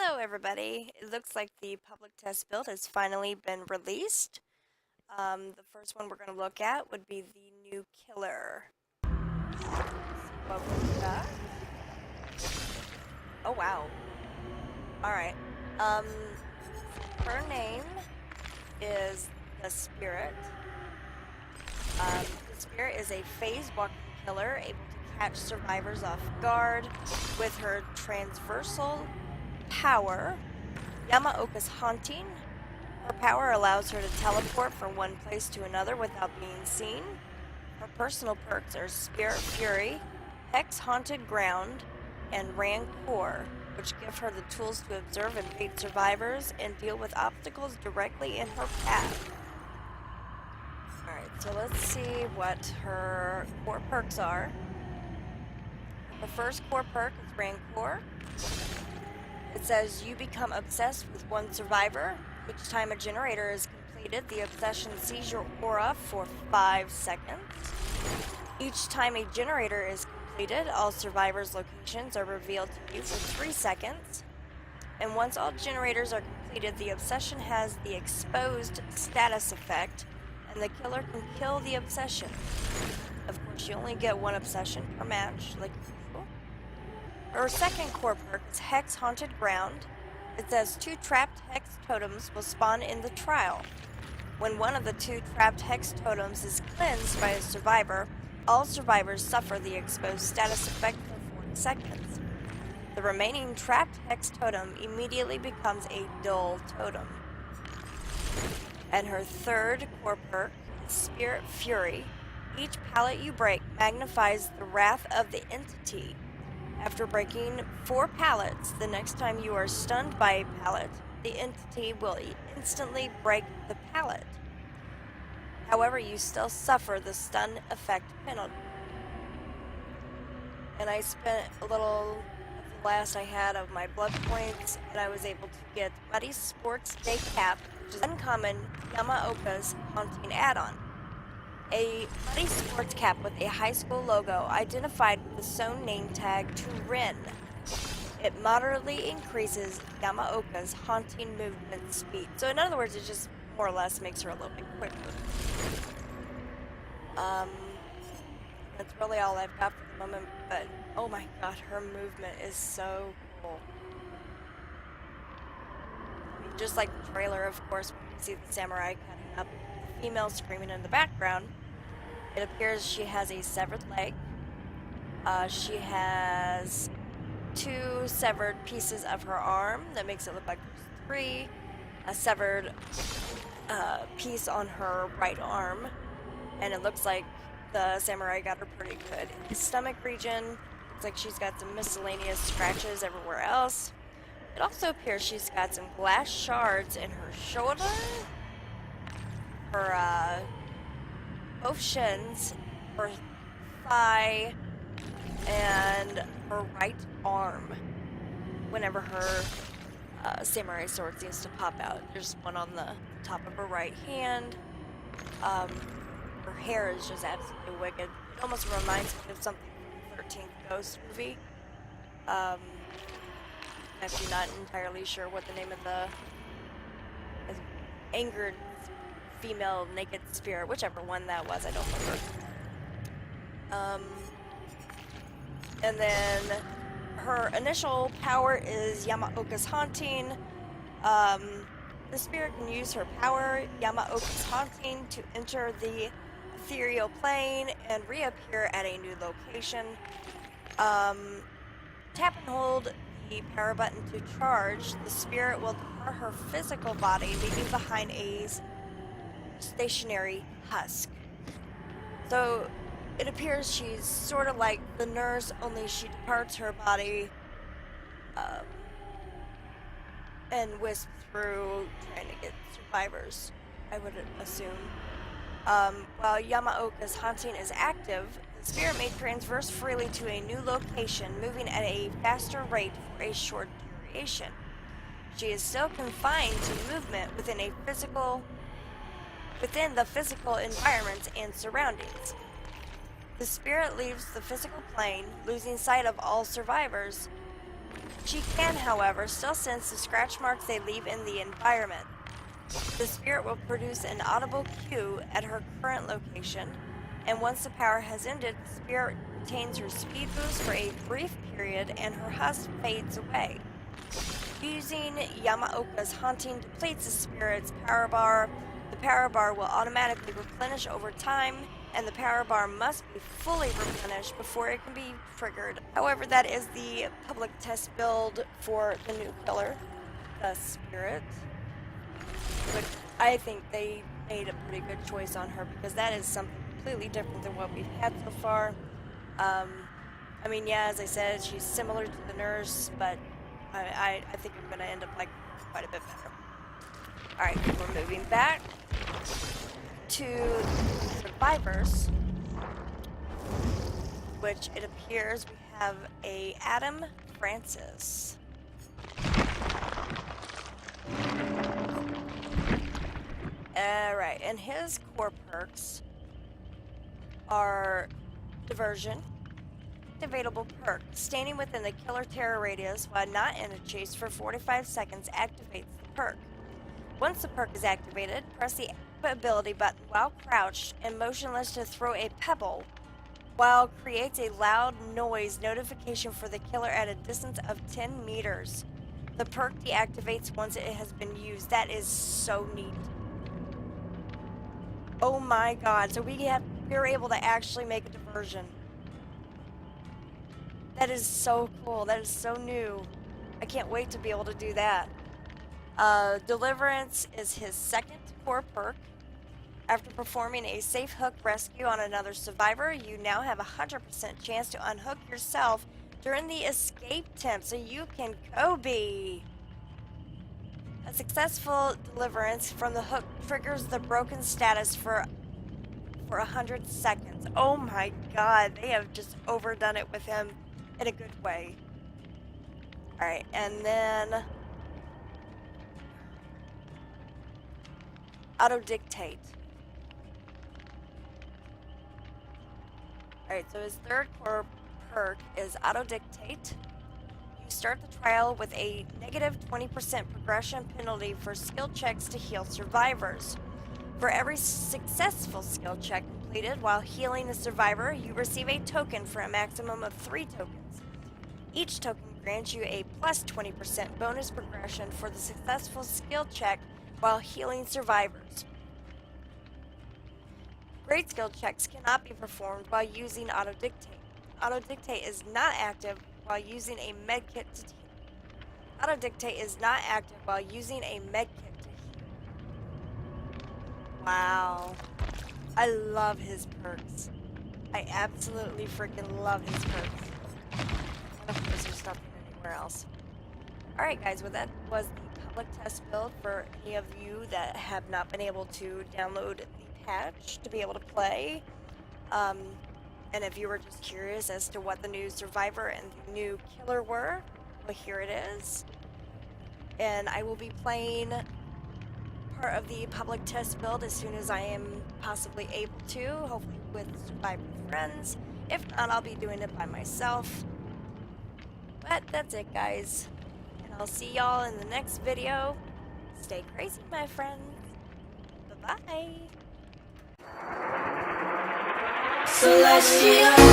Hello everybody. It looks like the public test build has finally been released. The first one we're going to look at would be the new killer. What we got? Oh wow. Alright. Her name is the Spirit. The Spirit is a phase-walking killer able to catch survivors off guard with her transversal power, Yamaoka's Haunting. Her power allows her to teleport from one place to another without being seen. Her personal perks are Spirit Fury, Hex Haunted Ground, and Rancor, which give her the tools to observe and bait survivors and deal with obstacles directly in her path. Alright, so let's see what her core perks are. The first core perk is Rancor. It says you become obsessed with one survivor. Each time a generator is completed, the obsession sees your aura for 5 seconds. Each time a generator is completed, all survivors' locations are revealed to you for 3 seconds. And once all generators are completed, the obsession has the exposed status effect, and the killer can kill the obsession. Of course, you only get one obsession per match, like usual. Her second core perk is Hex Haunted Ground. It says 2 trapped Hex totems will spawn in the trial. When one of the 2 trapped Hex totems is cleansed by a survivor, all survivors suffer the exposed status effect for 40 seconds. The remaining trapped Hex totem immediately becomes a dull totem. And her third core perk is Spirit Fury. Each pallet you break magnifies the wrath of the entity. After breaking 4 pallets, the next time you are stunned by a pallet, the entity will instantly break the pallet. However, you still suffer the stun effect penalty. And I spent a little of the last I had of my blood points, and I was able to get Muddy Sports Day Cap, which is uncommon Yamaoka's Haunting add-on. A Muddy Sports Cap with a high school logo identified with the sewn name tag to Rin. It moderately increases Yamaoka's Haunting movement speed. So in other words, it just more or less makes her a little bit quicker. That's really all I've got for the moment, but oh my god, her movement is so cool. I mean, just like the trailer, of course, when you see the samurai cutting up the female screaming in the background, it appears she has a severed leg. She has 2 severed pieces of her arm that makes it look like there's 3. A severed piece on her right arm, and it looks like the samurai got her pretty good. In the stomach region, looks like she's got some miscellaneous scratches everywhere else. It also appears she's got some glass shards in her shoulder, her both shins, her thigh, and her right arm. Whenever her samurai sword seems to pop out, there's one on the top of her right hand. Her hair is just absolutely wicked. It almost reminds me of something from the 13th Ghost movie. Actually not entirely sure what the name of the angered female naked spirit, whichever one that was, I don't remember. And then her initial power is Yamaoka's Haunting. The spirit can use her power, Yamaoka's Haunting, to enter the ethereal plane and reappear at a new location. Tap and hold the power button to charge. The spirit will depart her physical body, leaving behind a stationary husk. So it appears she's sort of like the nurse, only she departs her body and whisks through trying to get survivors, I would assume. While Yamaoka's Haunting is active, the spirit may transverse freely to a new location, moving at a faster rate for a short duration. She is still confined to movement within the physical environment and surroundings. The spirit leaves the physical plane, losing sight of all survivors, She can, however, still sense the scratch marks they leave in the environment. The spirit will produce an audible cue at her current location, and once the power has ended, the spirit retains her speed boost for a brief period and her husk fades away. Using Yamaoka's haunting depletes the spirit's power bar. The power bar will automatically replenish over time, and the power bar must be fully replenished before it can be triggered. However, that is the public test build for the new killer, the spirit, which I think they made a pretty good choice on her, because that is something completely different than what we've had so far. I mean, yeah, as I said, she's similar to the nurse, but I think I'm going to end up liking her quite a bit better. Alright, we're moving back to survivors, which it appears we have a Adam Francis. Alright, and his core perks are diversion. Activatable perk. Standing within the killer terror radius while not in a chase for 45 seconds activates the perk. Once the perk is activated, press the ability button while crouched and motionless to throw a pebble, while creates a loud noise notification for the killer at a distance of 10 meters. The perk deactivates once it has been used. That is so neat. Oh my god, so we're able to actually make a diversion. That is so cool. That is so new. I can't wait to be able to do that. Deliverance is his second core perk. After performing a safe hook rescue on another survivor, you now have a 100% chance to unhook yourself during the escape attempt, so you can Kobe. A successful deliverance from the hook triggers the broken status for 100 seconds. Oh my god, they have just overdone it with him in a good way. Alright, and then auto-dictate. Alright, so his third core perk is auto-dictate. You start the trial with a negative 20% progression penalty for skill checks to heal survivors. For every successful skill check completed while healing a survivor, you receive a token for a maximum of 3 tokens. Each token grants you a plus 20% bonus progression for the successful skill check while healing survivors. Great skill checks cannot be performed while using auto-dictate. Auto-dictate is not active while using a medkit to heal. Auto-dictate is not active while using a medkit to heal. Wow. I love his perks. I absolutely freaking love his perks. And of course, there's nothing anywhere else. Alright guys, well that was the public test build for any of you that have not been able to download the patch to be able to play. And if you were just curious as to what the new survivor and the new killer were, well here it is. And I will be playing part of the public test build as soon as I am possibly able to, hopefully with survivor friends. If not, I'll be doing it by myself. But that's it guys. And I'll see y'all in the next video. Stay crazy my friends. Bye-bye. Celestial.